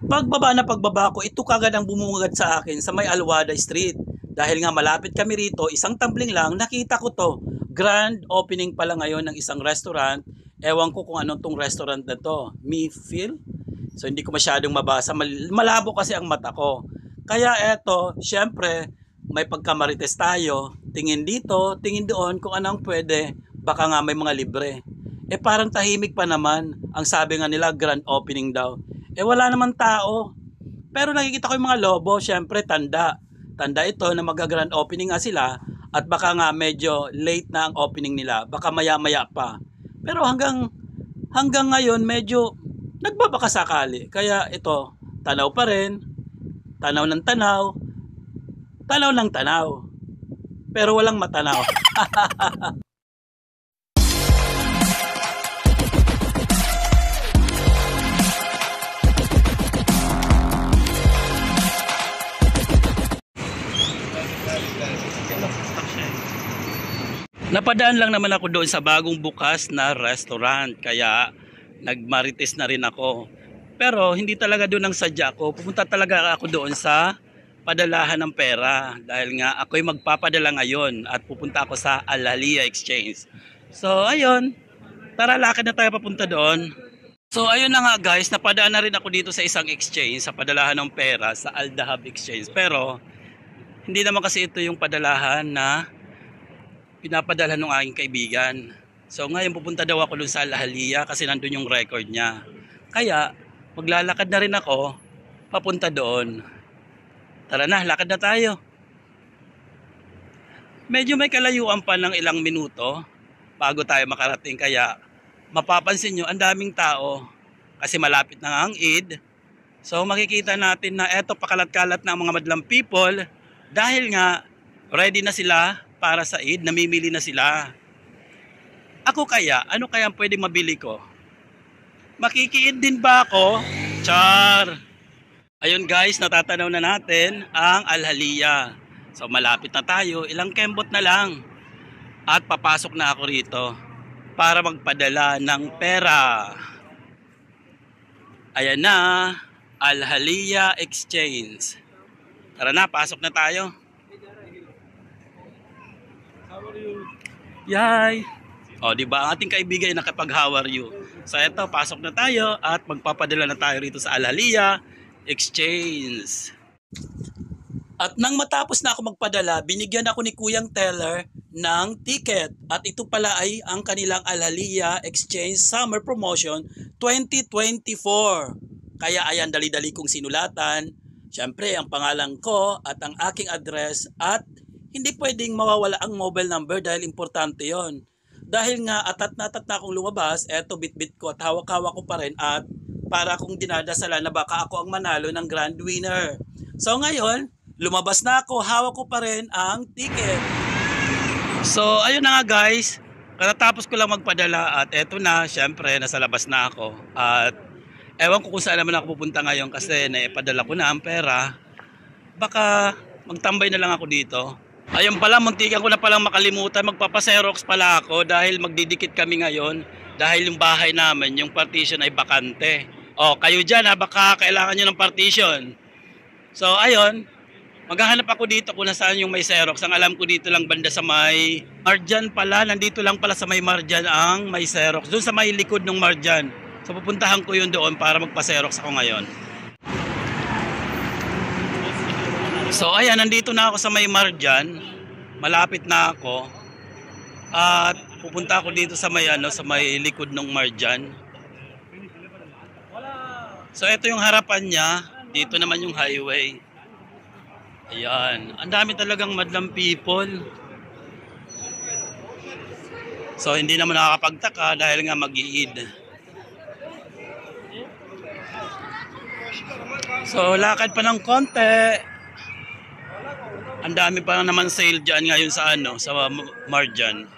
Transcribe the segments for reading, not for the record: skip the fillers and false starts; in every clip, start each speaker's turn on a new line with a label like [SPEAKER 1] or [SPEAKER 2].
[SPEAKER 1] Pagbaba ko, ito kagad ang bumungad sa akin sa may Alwada Street. Dahil nga malapit kami rito, isang tumbling lang, nakita ko to. Grand opening pala ngayon ng isang restaurant. Ewan ko kung anong tong restaurant na to. Me feel? So hindi ko masyadong mabasa. Malabo kasi ang mata ko. Kaya eto, syempre, may pagkamarites tayo. Tingin dito, tingin doon kung anong pwede. Baka nga may mga libre. Parang tahimik pa naman. Ang sabi nga nila, grand opening daw. Wala naman tao. Pero nakikita ko yung mga lobo, syempre tanda. Tanda ito na mag-grand opening nga sila at baka nga medyo late na ang opening nila. Baka maya-maya pa. Pero hanggang ngayon medyo nagbabaka sakali. Kaya ito, tanaw pa rin. Tanaw ng tanaw. Tanaw ng tanaw. Pero walang matanaw. Napadaan lang naman ako doon sa bagong bukas na restaurant, kaya nagmarites na rin ako. Pero hindi talaga doon ang sadya ko. Pupunta talaga ako doon sa padalahan ng pera dahil nga ako'y magpapadala ngayon at pupunta ako sa Alhalia Exchange. So ayun, tara lakad na tayo papunta doon. So ayun na nga guys, napadaan na rin ako dito sa isang exchange sa padalahan ng pera sa Aldahab Exchange. Pero hindi naman kasi ito yung padalahan na pinapadala ng aking kaibigan. So ngayon pupunta daw ako dun sa Alhalia kasi nandun yung record niya. Kaya maglalakad na rin ako papunta doon. Tara na, lakad na tayo. Medyo may kalayuan pa ng ilang minuto bago tayo makarating, kaya mapapansin nyo ang daming tao kasi malapit na ang Eid. So makikita natin na eto pakalat-kalat na ang mga madlang people dahil nga ready na sila para sa Eid, namimili na sila. Ako kaya, ano kaya ang pwedeng mabili ko? Makiki-Eid din ba ako? Char! Ayun guys, natatanaw na natin ang Alhalia. So malapit na tayo, ilang kembot na lang. At papasok na ako rito para magpadala ng pera. Ayan na, Alhalia Exchange. Tara na, pasok na tayo. Yay! O, di ba? Ang ating kaibigan ay nakapag-how are you? So, eto, pasok na tayo at magpapadala na tayo rito sa Alhalia Exchange. At nang matapos na ako magpadala, binigyan ako ni Kuyang Teller ng ticket. At ito pala ay ang kanilang Alhalia Exchange Summer Promotion 2024. Kaya ayan, dali-dali kong sinulatan. Siyempre, ang pangalan ko at ang aking address at hindi pwedeng mawawala ang mobile number dahil importante yon. Dahil nga atat na akong lumabas, eto bit-bit ko at hawak-hawak ko pa rin at para akong dinadasalan na baka ako ang manalo ng grand winner. So ngayon, lumabas na ako, hawak ko pa rin ang ticket. So ayun na nga guys, katatapos ko lang magpadala at eto na, syempre nasa labas na ako. At ewan ko kung saan naman ako pupunta ngayon kasi naipadala ko na ang pera. Baka magtambay na lang ako dito. Ayun pala, muntikan ko na palang makalimutan, magpapaserox pala ako dahil magdidikit kami ngayon dahil yung bahay namin, yung partition ay bakante. O, kayo dyan ha, baka kailangan nyo ng partition. So, ayun, maghahanap ako dito kung nasaan yung may Xerox. Ang alam ko dito lang banda sa may Marjan pala, nandito lang pala sa may Marjan ang may Xerox. Doon sa may likod ng Marjan. So, pupuntahan ko yun doon para magpa-Xerox ako ngayon. So ayan, nandito na ako sa may Marjan. Malapit na ako. At pupunta ako dito sa may sa may likod ng Marjan. So ito yung harapan niya. Dito naman yung highway. Ayan, ang dami talagang madlang people. So hindi naman nakakapagtaka dahil nga mag-Eid. So lakad pa ng konti. Ang dami pa naman sale dyan ngayon sa sa Marjan.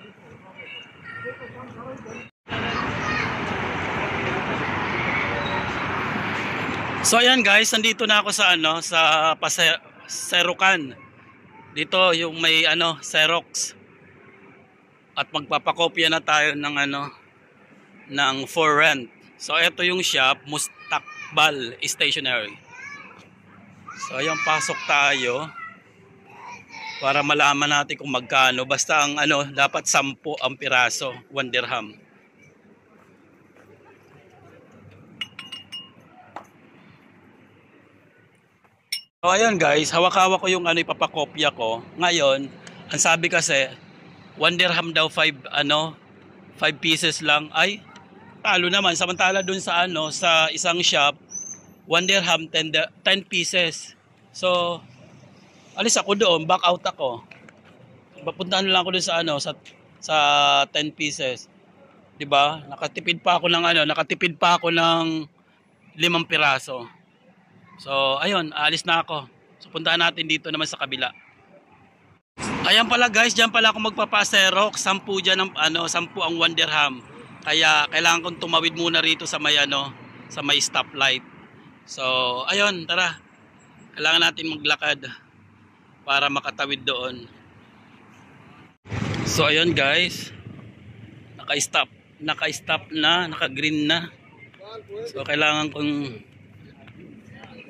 [SPEAKER 1] So ayan guys, nandito na ako sa sa Serocan. Dito yung may Xerox. At magpapakopya na tayo ng ng for rent. So ito yung shop, Mustak Bal Stationery. So ayun, pasok tayo para malaman natin kung magkano. Basta ang ano, dapat 10 ang piraso, 1 dirham. So ayun guys, hawak-hawak ko yung ano, ipapakopya ko. Ngayon, ang sabi kasi 1 dirham daw 5 pieces lang. Ay, talo naman. Samantala dun sa ano, sa isang shop, 1 dirham 10 pieces. So alis ako doon, back out ako. Papuntahan lang ako doon sa ano, sa 10 pieces. 'Di ba? Nakatipid pa ako ng 5 piraso. So, ayun, aalis na ako. So, puntahan natin dito naman sa kabila. Ayan pala guys, diyan pala ako magpapaserok. 10 diyan ang 10 ang 1 dirham. Kaya kailangan kong tumawid muna rito sa may sa may stoplight. So, ayun, tara. Kailangan natin maglakad para makatawid doon. So, ayun guys. Naka-stop na, naka-green na. So, kailangan kong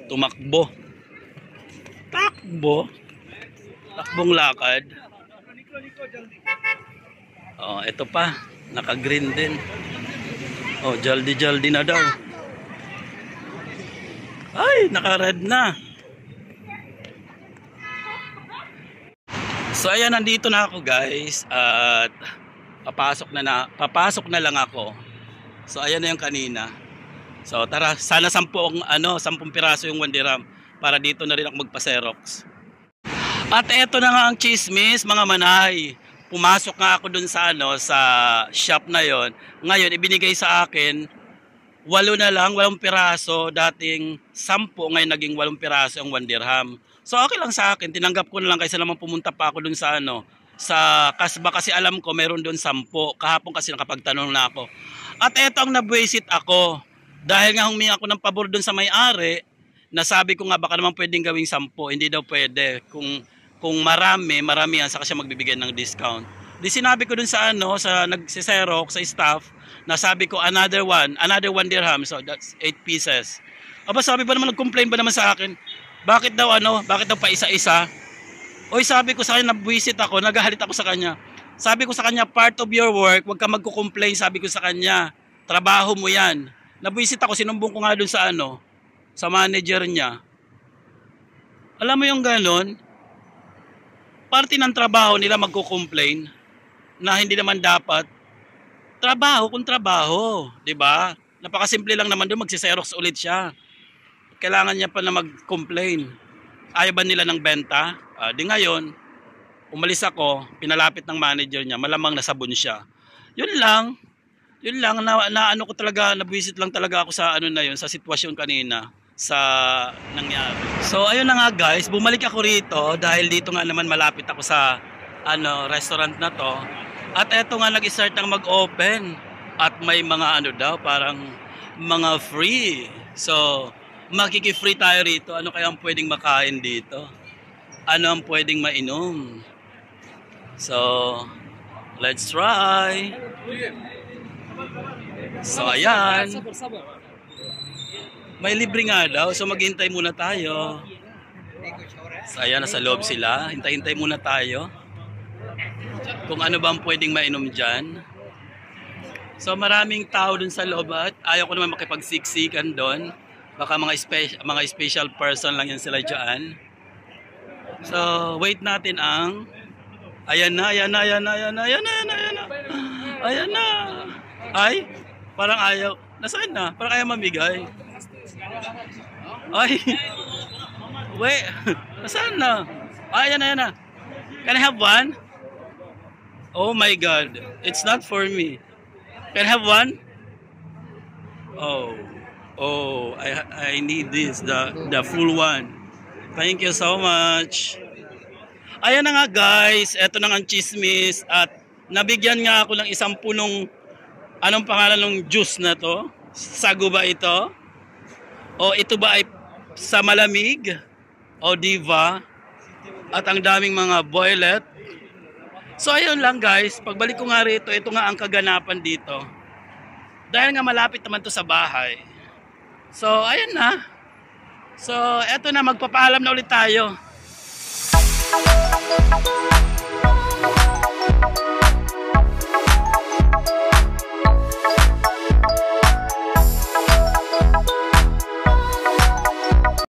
[SPEAKER 1] tumakbong lakad. Oh, ito pa, naka-green din. Oh, jaldi na daw. Ay, naka-red na. So ayan, nandito na ako guys at papasok na lang ako. So ayan na yung kanina. So tara, sana 10 piraso yung 1 dirham para dito na rin ako magpa-Xerox. At eto na nga ang chismis, mga manay. Pumasok nga ako dun sa sa shop na yon. Ngayon ibinigay sa akin 8 na lang, 8 piraso, dating 10, ngayon naging 8 piraso yung 1 dirham. So okay lang sa akin, tinanggap ko na lang kaysa naman pumunta pa ako dun sa sa kasba kasi alam ko meron dun 10. Kahapon kasi nakapagtanong na ako. At eto ang nabwisit ako. Dahil nga humingi ako ng pabor dun sa may-ari, nasabi ko nga baka naman pwedeng gawing 10, hindi daw pwede. Kung marami yan, saka siya magbibigay ng discount. Di sinabi ko dun sa sa nagsiserok, sa staff, nasabi ko another 1 dirham, so that's 8 pieces. Aba, sabi ba naman, nag-complain ba naman sa akin? Bakit daw pa isa-isa? Oy, sabi ko sa kanya, nabwisit ako, nagahalit ako sa kanya. Sabi ko sa kanya, part of your work, wag ka magko-complain, sabi ko sa kanya. Trabaho mo yan. Nabwisit ako, sinumbong ko nga dun sa sa manager niya. Alam mo yung ganon, parte ng trabaho nila magko-complain na hindi naman dapat. Trabaho kung trabaho, 'di ba? Napakasimple lang naman doon, magsi-Xerox ulit siya. Kailangan niya pa na mag-complain. Ayaw ba nila ng benta? Di ngayon, umalis ako, pinalapit ng manager niya, malamang nasabon siya. Yun lang na ko talaga, nabwisit lang talaga ako sa na yun, sa sitwasyon kanina, sa nangyari. So ayun na nga guys, bumalik ako rito dahil dito nga naman malapit ako sa restaurant na to. At eto nga nag-start ng mag-open at may mga daw, parang mga free. So makiki-free tayo rito. Ano kaya ang pwedeng makain dito? Ano ang pwedeng mainom? So let's try. So ayan, may libre nga daw, so maghintay muna tayo. So ayan, nasa loob sila, hintay-hintay muna tayo kung ano ba ang pwedeng mainom dyan. So maraming tao dun sa loob at ayaw ko naman makipagsiksikan doon. Baka mga special person lang yan sila dyan. So wait natin ang ayan na. Ay, parang ayaw. Nasaan na? Parang ayaw mamigay. Ay. Wait. Nasaan na? Ayan na. Can I have one? Oh my God. It's not for me. Can I have one? Oh, I need this. The full one. Thank you so much. Ayan na nga guys. Ito na nga ang chismis. At nabigyan nga ako ng 10 punong anong pangalan ng juice na to? Sago ba ito? O ito ba ay sa malamig? O diva? At ang daming mga boylet. So ayun lang guys, pagbalik ko nga rito, ito nga ang kaganapan dito. Dahil nga malapit naman to sa bahay. So, ayan na. So, eto na, magpapaalam na ulit tayo.